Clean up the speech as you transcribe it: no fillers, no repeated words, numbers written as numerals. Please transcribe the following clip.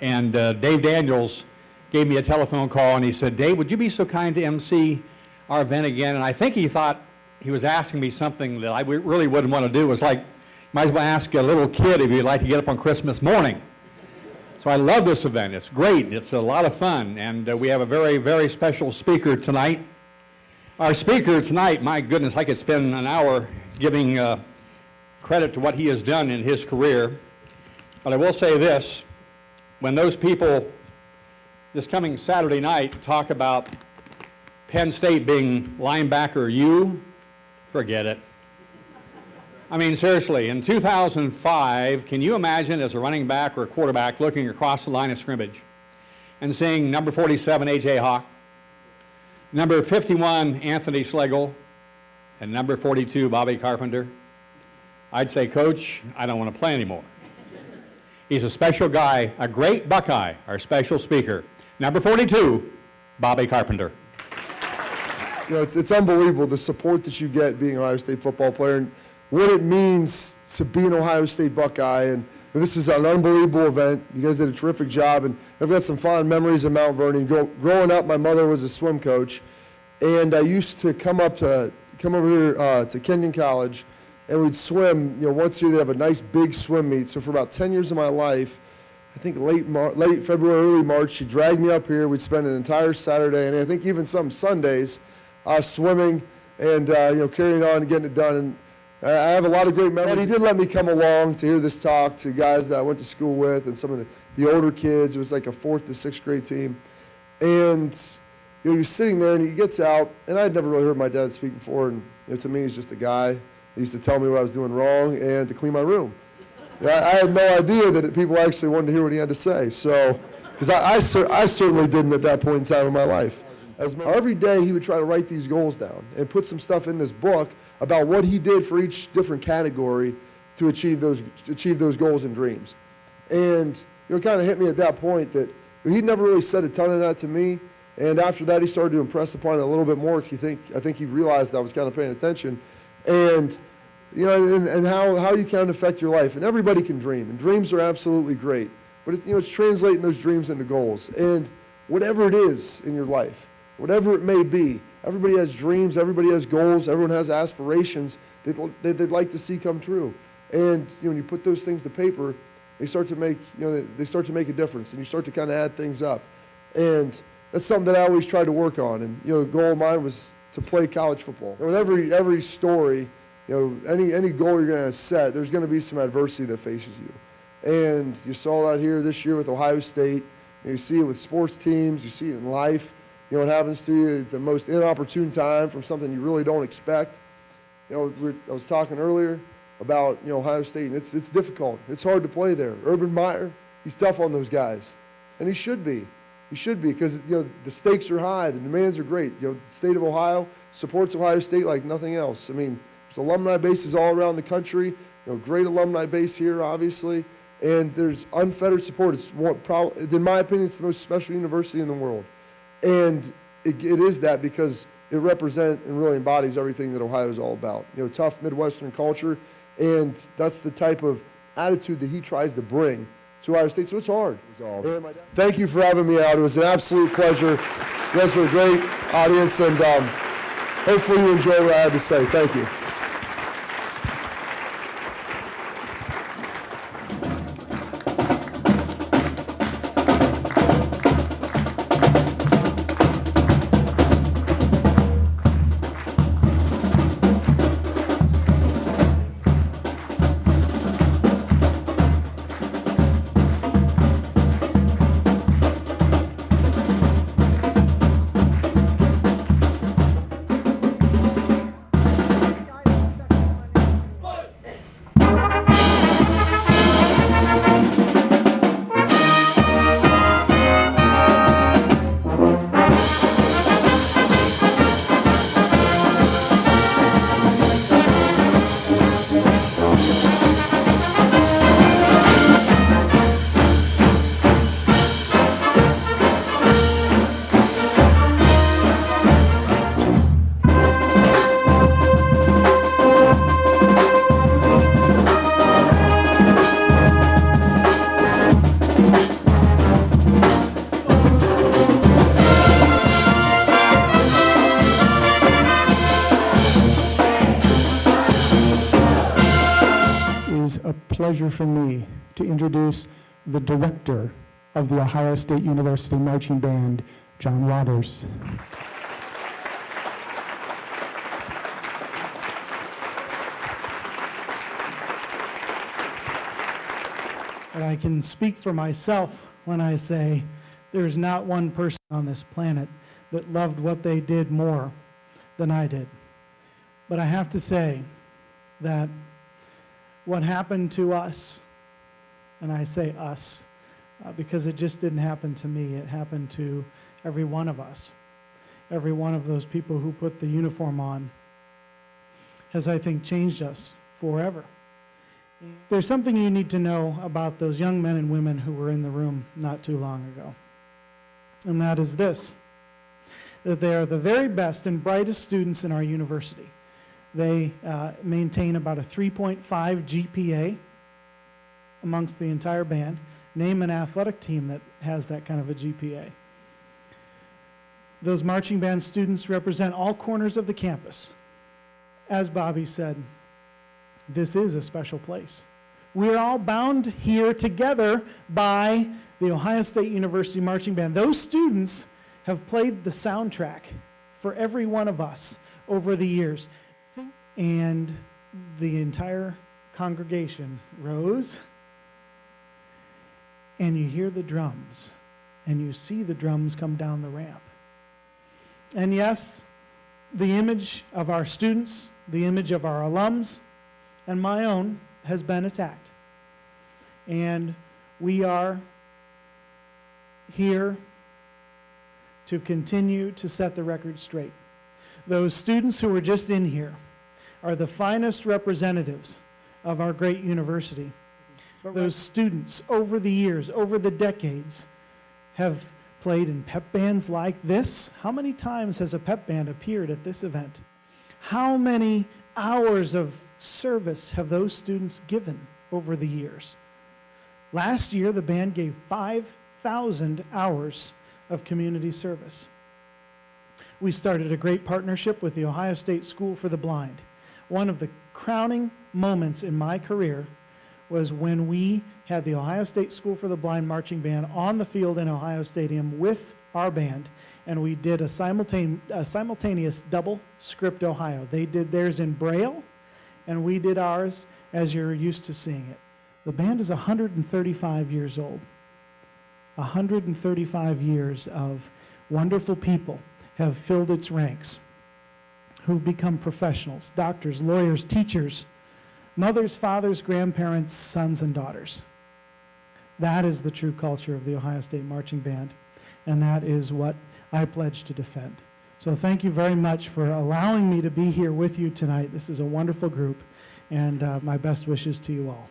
And Dave Daniels gave me a telephone call, and he said, Dave, would you be so kind to MC our event again? And I think he thought he was asking me something that I really wouldn't want to do. It was like, might as well ask a little kid if he'd like to get up on Christmas morning. So I love this event. It's great. It's a lot of fun. And we have a very, very special speaker tonight. Our speaker tonight, my goodness, I could spend an hour giving credit to what he has done in his career. But I will say this, when those people this coming Saturday night talk about Penn State being linebacker U, forget it. I mean, seriously, in 2005, can you imagine as a running back or a quarterback looking across the line of scrimmage and seeing number 47, A.J. Hawk, number 51, Anthony Schlegel, and number 42, Bobby Carpenter? I'd say, Coach, I don't want to play anymore. He's a special guy, a great Buckeye, our special speaker. Number 42, Bobby Carpenter. You know, it's unbelievable the support that you get being an Ohio State football player and what it means to be an Ohio State Buckeye. And this is an unbelievable event. You guys did a terrific job, and I've got some fond memories of Mount Vernon. Growing up, my mother was a swim coach, and I used to come over here to Kenyon College, and we'd swim. You know, once a year they'd have a nice big swim meet. So for about 10 years of my life, I think late February, early March, she dragged me up here. We'd spend an entire Saturday, and I think even some Sundays, swimming and carrying on and getting it done. And I have a lot of great memories. But he did let me come along to hear this talk to guys that I went to school with and some of the older kids. It was like a 4th to 6th grade team. And he was sitting there, and he gets out, and I'd never really heard my dad speak before. And to me, he's just a guy that used to tell me what I was doing wrong and to clean my room. I had no idea that people actually wanted to hear what he had to say. So, because I certainly didn't at that point in time in my life. Every day he would try to write these goals down and put some stuff in this book about what he did for each different category to achieve those goals and dreams. And it kind of hit me at that point that he'd never really said a ton of that to me. And after that, he started to impress upon it a little bit more because I think he realized I was kind of paying attention. And and how you can affect your life. And everybody can dream, and dreams are absolutely great. But it's translating those dreams into goals. And whatever it is in your life, whatever it may be, everybody has dreams, everybody has goals, everyone has aspirations that they'd like to see come true. And when you put those things to paper, they start to make a difference, and you start to kind of add things up. And that's something that I always tried to work on. And the goal of mine was to play college football. And with every story, any goal you're going to set, there's going to be some adversity that faces you. And you saw that here this year with Ohio State. You see it with sports teams. You see it in life. It happens to you at the most inopportune time from something you really don't expect. I was talking earlier about Ohio State, and it's difficult. It's hard to play there. Urban Meyer, he's tough on those guys, and he should be. He should be because the stakes are high, the demands are great. The state of Ohio supports Ohio State like nothing else. I mean, there's alumni bases all around the country. Great alumni base here, obviously, and there's unfettered support. It's in my opinion, it's the most special university in the world, and it is that because it represents and really embodies everything that Ohio is all about. Tough Midwestern culture, and that's the type of attitude that he tries to bring to Ohio State. So it's hard. Thank you for having me out. It was an absolute pleasure. You guys were a great audience, and hopefully you enjoy what I had to say. Thank you. pleasure for me to introduce the director of the Ohio State University Marching Band, John Waters. And I can speak for myself when I say there's not one person on this planet that loved what they did more than I did. But I have to say that what happened to us, and I say us, because it just didn't happen to me, it happened to every one of us. Every one of those people who put the uniform on has, I think, changed us forever. There's something you need to know about those young men and women who were in the room not too long ago. And that is this, that they are the very best and brightest students in our university. They maintain about a 3.5 GPA amongst the entire band. Name an athletic team that has that kind of a GPA. Those marching band students represent all corners of the campus. As Bobby said, this is a special place. We're all bound here together by the Ohio State University Marching Band. Those students have played the soundtrack for every one of us over the years. And the entire congregation rose, and you hear the drums, and you see the drums come down the ramp. And yes, the image of our students, the image of our alums, and my own has been attacked. And we are here to continue to set the record straight. Those students who were just in here are the finest representatives of our great university. Those students over the years, over the decades, have played in pep bands like this. How many times has a pep band appeared at this event? How many hours of service have those students given over the years? Last year, the band gave 5,000 hours of community service. We started a great partnership with the Ohio State School for the Blind. One of the crowning moments in my career was when we had the Ohio State School for the Blind marching band on the field in Ohio Stadium with our band, and we did a simultaneous double script Ohio. They did theirs in Braille, and we did ours as you're used to seeing it. The band is 135 years old. 135 years of wonderful people have filled its ranks, who've become professionals, doctors, lawyers, teachers, mothers, fathers, grandparents, sons, and daughters. That is the true culture of the Ohio State Marching Band, and that is what I pledge to defend. So thank you very much for allowing me to be here with you tonight. This is a wonderful group, and my best wishes to you all.